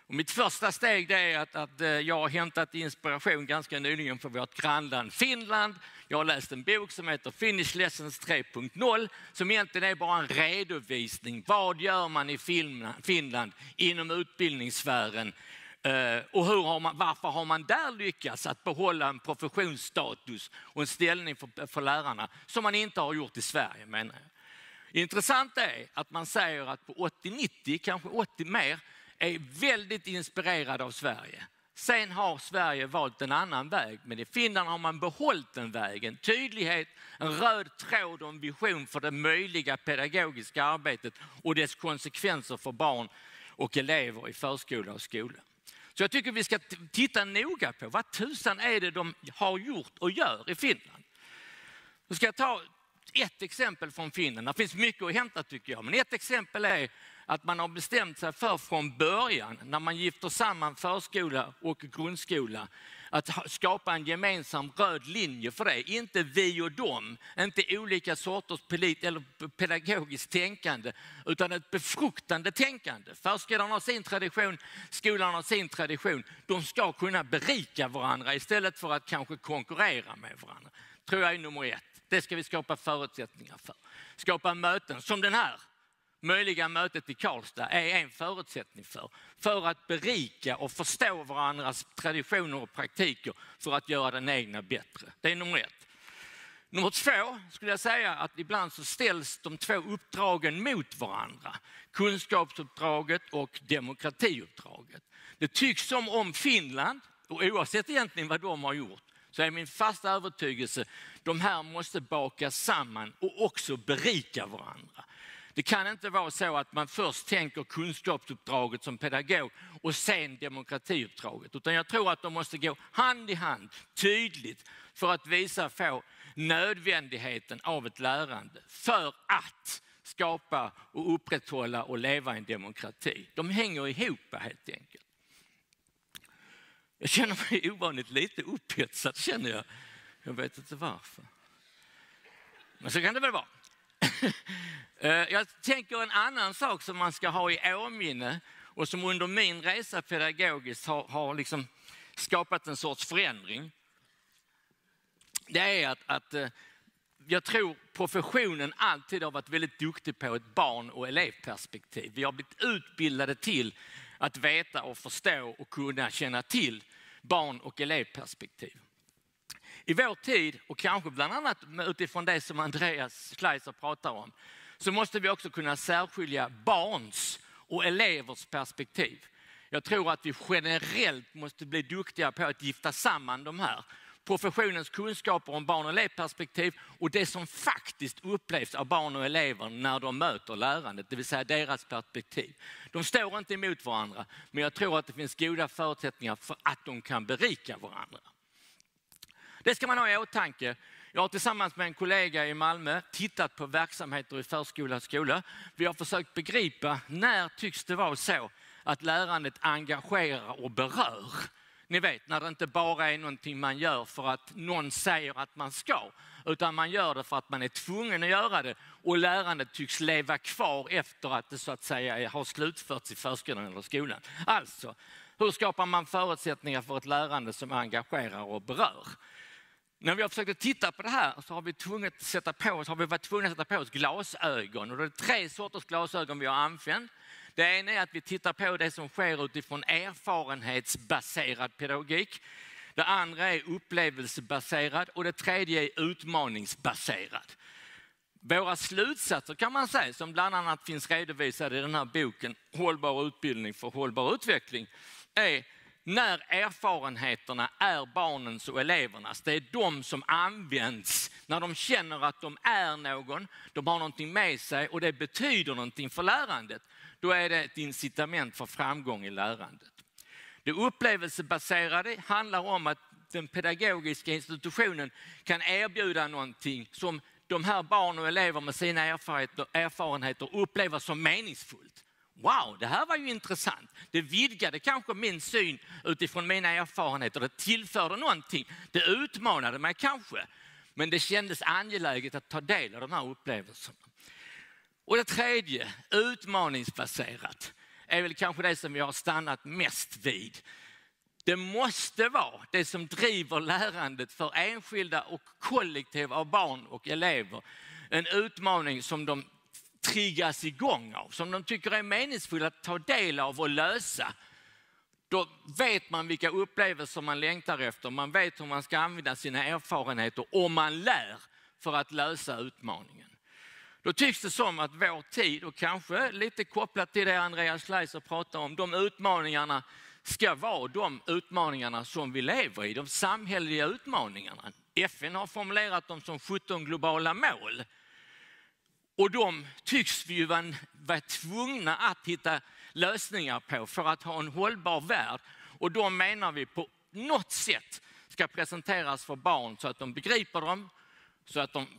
Och mitt första steg är att jag har hämtat inspiration ganska nyligen för vårt grannland Finland. Jag har läst en bok som heter Finnish Lessons 3.0 som egentligen är bara en redovisning. Vad gör man i Finland inom utbildningssfären? Och varför har man där lyckats att behålla en professionsstatus och en ställning för lärarna som man inte har gjort i Sverige, menar jag. Intressant är att man säger att på 80-90, kanske 80 mer, är väldigt inspirerad av Sverige. Sen har Sverige valt en annan väg, men i Finland har man behållit den vägen. Tydlighet, en röd tråd och en vision för det möjliga pedagogiska arbetet och dess konsekvenser för barn och elever i förskola och skola. Så jag tycker vi ska titta noga på vad tusan är det de har gjort och gör i Finland. Då ska jag ta ett exempel från Finland. Det finns mycket att hämta tycker jag, men ett exempel är att man har bestämt sig för från början, när man gifter samman förskola och grundskola, att skapa en gemensam röd linje för det. Inte vi och dem, inte olika sorters eller pedagogiskt tänkande, utan ett befruktande tänkande. Förskolan har sin tradition, skolan har sin tradition. De ska kunna berika varandra istället för att kanske konkurrera med varandra. Tror jag är nummer 1. Det ska vi skapa förutsättningar för. Skapa möten som den här. Möjliga mötet i Karlstad är en förutsättning för att berika och förstå varandras traditioner och praktiker för att göra den egna bättre. Det är nummer 1. Nummer 2 skulle jag säga att ibland så ställs de 2 uppdragen mot varandra. Kunskapsuppdraget och demokratiuppdraget. Det tycks som om Finland, och oavsett egentligen vad de har gjort, så är min fasta övertygelse, de här måste bakas samman och också berika varandra. Det kan inte vara så att man först tänker kunskapsuppdraget som pedagog och sen demokratiuppdraget. Utan jag tror att de måste gå hand i hand, tydligt, för att visa på nödvändigheten av ett lärande. För att skapa och upprätthålla och leva en demokrati. De hänger ihop helt enkelt. Jag känner mig ovanligt lite upphetsad, känner jag. Jag vet inte varför. Men så kan det väl vara. Jag tänker en annan sak som man ska ha i åminne och som under min resa pedagogiskt har liksom skapat en sorts förändring. Det är att jag tror professionen alltid har varit väldigt duktig på ett barn- och elevperspektiv. Vi har blivit utbildade till att veta och förstå och kunna känna till barn- och elevperspektiv. I vår tid, och kanske bland annat utifrån det som Andreas Schleicher pratar om, så måste vi också kunna särskilja barns och elevers perspektiv. Jag tror att vi generellt måste bli duktiga på att gifta samman de här. Professionens kunskaper om barn- och elevperspektiv och det som faktiskt upplevs av barn och elever när de möter lärandet, det vill säga deras perspektiv. De står inte emot varandra, men jag tror att det finns goda förutsättningar för att de kan berika varandra. Det ska man ha i åtanke. Jag har tillsammans med en kollega i Malmö tittat på verksamheter i förskola och skola. Vi har försökt begripa när tycks det vara så att lärandet engagerar och berör. Ni vet, när det inte bara är någonting man gör för att någon säger att man ska, utan man gör det för att man är tvungen att göra det och lärandet tycks leva kvar efter att det så att säga har slutförts i förskolan eller skolan. Alltså, hur skapar man förutsättningar för ett lärande som engagerar och berör? När vi har försökt titta på det här så har vi varit tvungna att sätta på oss glasögon. Och det är 3 sorters glasögon vi har använt. Det ena är att vi tittar på det som sker utifrån erfarenhetsbaserad pedagogik. Det andra är upplevelsebaserad och det tredje är utmaningsbaserad. Våra slutsatser kan man säga, som bland annat finns redovisade i den här boken Hållbar utbildning för hållbar utveckling, är när erfarenheterna är barnens och elevernas. Det är de som används när de känner att de är någon, de har någonting med sig och det betyder någonting för lärandet. Då är det ett incitament för framgång i lärandet. Det upplevelsebaserade handlar om att den pedagogiska institutionen kan erbjuda någonting som de här barn och elever med sina erfarenheter upplever som meningsfullt. Wow, det här var ju intressant. Det vidgade kanske min syn utifrån mina erfarenheter. Det tillförde någonting. Det utmanade mig kanske. Men det kändes angeläget att ta del av de här upplevelserna. Och det tredje, utmaningsbaserat, är väl kanske det som vi har stannat mest vid. Det måste vara det som driver lärandet för enskilda och kollektiv av barn och elever. En utmaning som de triggas igång av, som de tycker är meningsfull att ta del av och lösa. Då vet man vilka upplevelser man längtar efter. Man vet hur man ska använda sina erfarenheter och man lär för att lösa utmaningen. Då tycks det som att vår tid, och kanske lite kopplat till det Andreas Schleicher pratar om, de utmaningarna ska vara de utmaningarna som vi lever i, de samhälleliga utmaningarna. FN har formulerat dem som 17 globala mål. Och de tycks vi ju vara tvungna att hitta lösningar på för att ha en hållbar värld. Och de menar vi på något sätt ska presenteras för barn så att de begriper dem,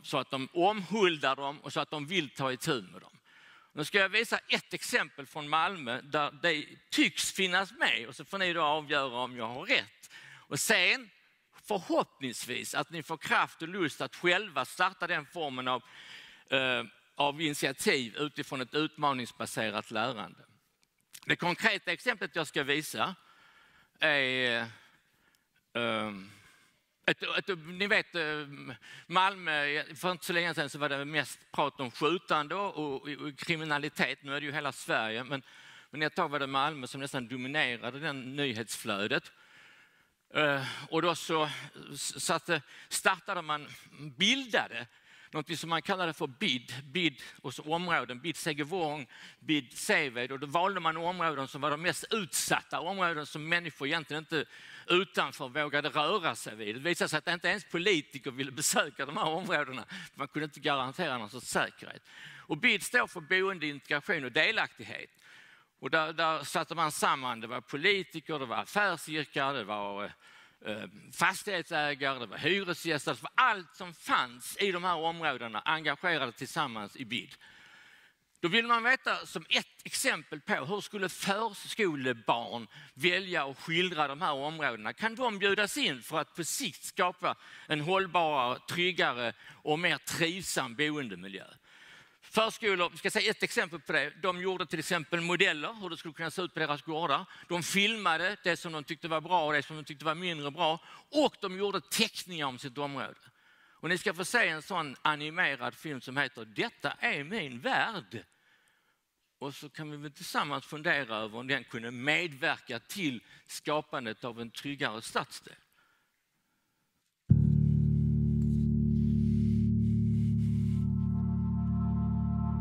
så att de omhuldar dem och så att de vill ta itu med dem. Nu ska jag visa ett exempel från Malmö där det tycks finnas med och så får ni då avgöra om jag har rätt. Och sen förhoppningsvis att ni får kraft och lust att själva starta den formen av initiativ utifrån ett utmaningsbaserat lärande. Det konkreta exemplet jag ska visa är ni vet, Malmö, för inte så länge sedan så var det mest prat om skjutande och kriminalitet. Nu är det ju hela Sverige, men ett tag var det Malmö som nästan dominerade den nyhetsflödet. Och då så startade man, bildade något som man kallade för BID och så områden, BID Segevång, BID Seved, och då valde man områden som var de mest utsatta, områden som människor egentligen inte utanför vågade röra sig vid. Det visade sig att inte ens politiker ville besöka de här områdena, för man kunde inte garantera någon sorts säkerhet. Och BID står för boende, integration och delaktighet. Och där satte man samman, det var politiker, det var affärsidkare, det var fastighetsägare, det var hyresgäster, det var allt som fanns i de här områdena engagerade tillsammans i BID. Då vill man veta som ett exempel på hur skulle förskolebarn välja att skildra de här områdena. Kan de bjudas in för att på sikt skapa en hållbarare, tryggare och mer trivsam boendemiljö? Förskolor, vi ska säga ett exempel på det. De gjorde till exempel modeller hur det skulle kunna se ut på deras gårdar. De filmade det som de tyckte var bra och det som de tyckte var mindre bra. Och de gjorde teckningar om sitt område. Och ni ska få se en sån animerad film som heter Detta är min värld. Och så kan vi väl tillsammans fundera över om den kunde medverka till skapandet av en tryggare stadsdel.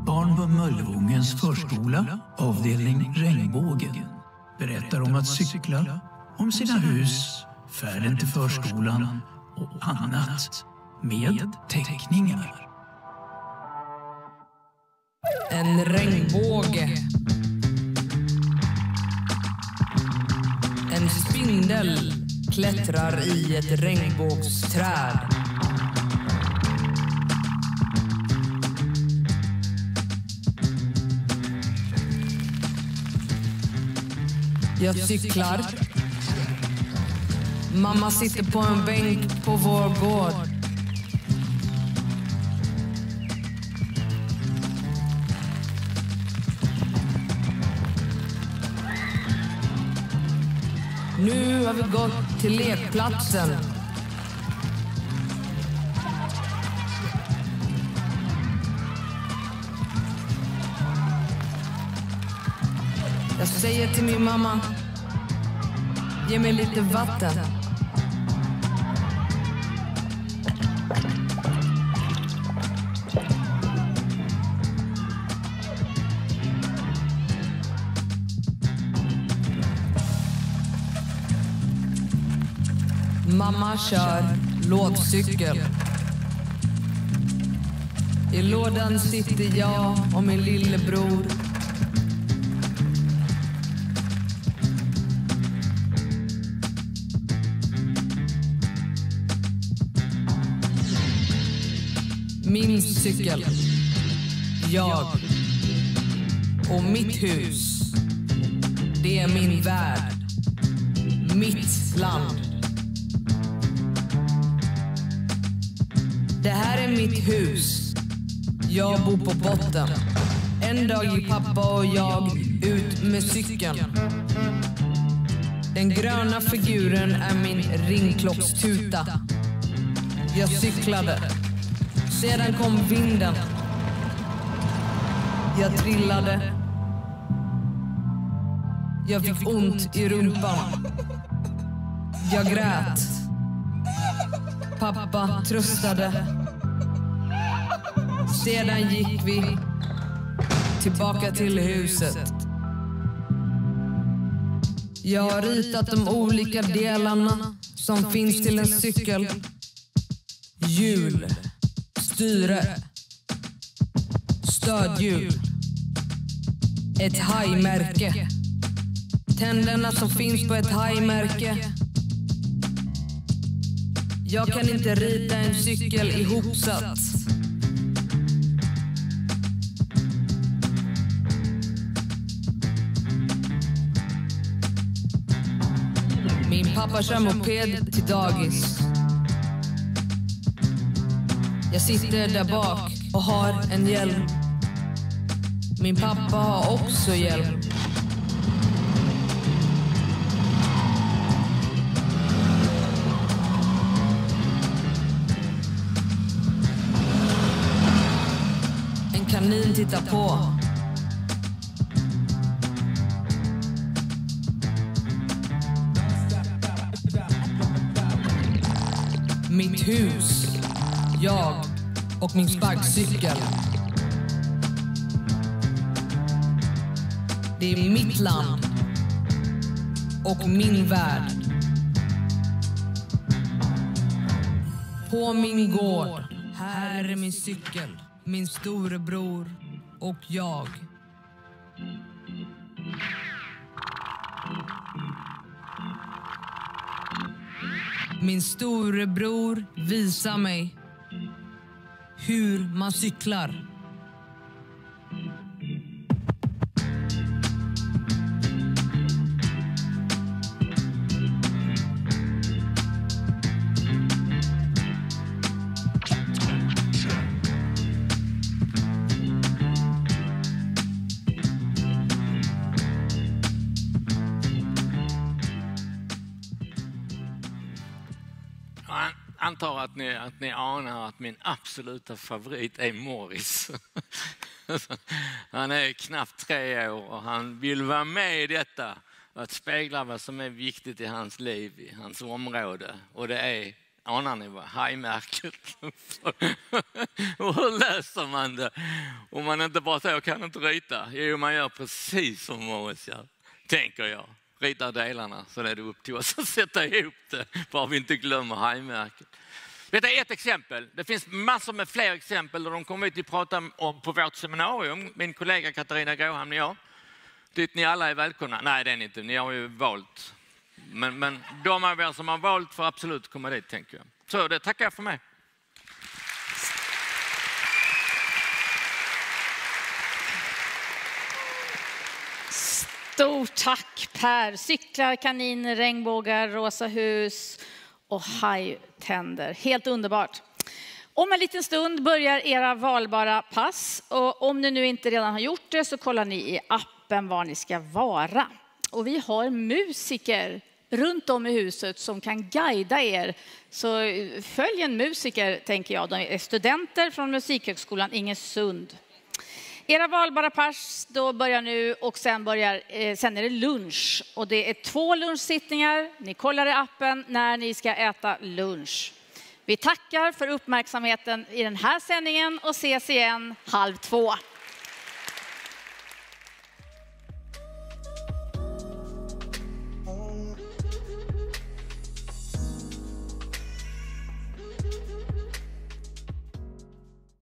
Barn på Möllevångens förskola, avdelning Regnbågen, berättar om att cykla, om sina hus, färden till förskolan och annat med teckningar. En regnbåge. En spindel klättrar i ett regnbågsträd. Jag cyklar. Mamma sitter på en bänk på vår gård. Nu har vi gått till lekplatsen. Jag säger till min mamma, ge mig lite vatten. Mamma kör lådcykel. I lådan sitter jag och min lillebror. Min cykel. Jag. Och mitt hus. Det är min värld. Mitt land. Det här är mitt hus. Jag bor på botten. En dag gick pappa och jag ut med cykeln. Den gröna figuren är min ringklockstuta. Jag cyklade. Sedan kom vinden. Jag trillade. Jag fick ont i rumpan. Jag grät. Pappa tröstade. Sedan gick vi tillbaka till huset. Jag har ritat de olika delarna som finns till en cykel. Hjul, styre, stödhjul, ett hajmärke. Tänderna som finns på ett hajmärke. Jag kan inte rita en cykel ihopsatt. pappa kör moped till dagis. Jag sitter där bak och har en hjälm. Min pappa har också hjälm. En kanin tittar på. Mitt hus, jag och min sparkcykel. Det är mitt land och min värld. På min gård, här är min cykel, min storebror och jag. Min storebror visar mig hur man cyklar. Jag antar att ni anar att min absoluta favorit är Morris. Han är knappt 3 år och han vill vara med i detta. Att spegla vad som är viktigt i hans liv, i hans område. Och det är, anar ni vad, hajmärket. Och hur löser man det? Om man inte bara säger, jag kan inte rita. Jo, man gör precis som Morris gör, tänker jag. Ritar delarna så är det upp till oss att sätta ihop det. Bara vi inte glömmer hajmärket. Detta är ett exempel. Det finns massor med fler exempel och de kommer vi att prata om på vårt seminarium. Min kollega Katarina Gåham och jag. Dit ni alla är välkomna. Nej, det är ni inte. Ni har ju valt. Men de av er som har valt får absolut komma dit, tänker jag. Så det tackar jag för mig. Stort tack Per. Cyklar, kaniner, regnbågar, rosa hus och hajtänder. Helt underbart. Om en liten stund börjar era valbara pass. Och om ni nu inte redan har gjort det så kollar ni i appen var ni ska vara. Och vi har musiker runt om i huset som kan guida er. Så följ en musiker, tänker jag. De är studenter från Musikhögskolan Ingesund. Era valbara pass då börjar nu och sen är det lunch. Och det är 2 lunchsittningar. Ni kollar i appen när ni ska äta lunch. Vi tackar för uppmärksamheten i den här sändningen och ses igen 13:30.